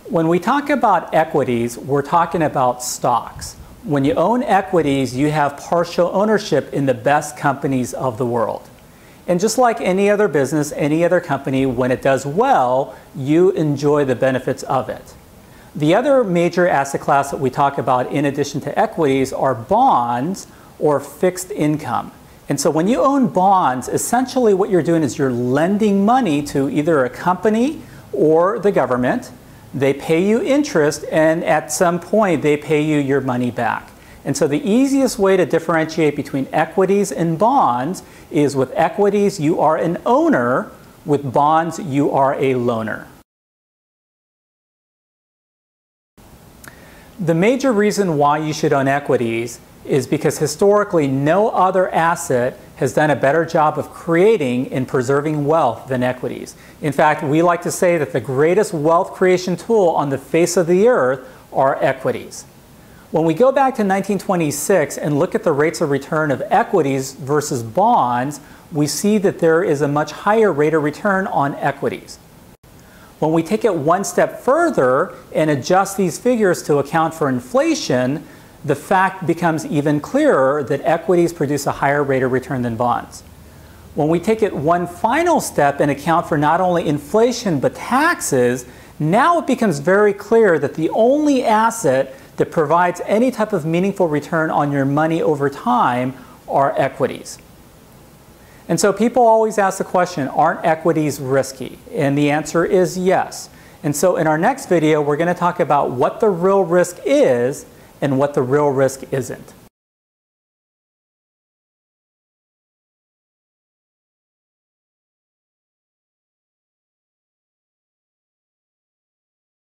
When we talk about equities, we're talking about stocks. When you own equities, you have partial ownership in the best companies of the world. And just like any other business, any other company, when it does well, you enjoy the benefits of it. The other major asset class that we talk about in addition to equities are bonds or fixed income. And so when you own bonds, essentially what you're doing is you're lending money to either a company or the government. They pay you interest, and at some point they pay you your money back. And so the easiest way to differentiate between equities and bonds is with equities you are an owner, with bonds you are a loaner. The major reason why you should own equities is because historically no other asset has done a better job of creating and preserving wealth than equities. In fact, we like to say that the greatest wealth creation tool on the face of the earth are equities. When we go back to 1926 and look at the rates of return of equities versus bonds, we see that there is a much higher rate of return on equities. When we take it one step further and adjust these figures to account for inflation, the fact becomes even clearer that equities produce a higher rate of return than bonds. When we take it one final step and account for not only inflation but taxes, now it becomes very clear that the only asset that provides any type of meaningful return on your money over time are equities. And so people always ask the question, aren't equities risky? And the answer is yes. And so in our next video, we're going to talk about what the real risk is and what the real risk isn't.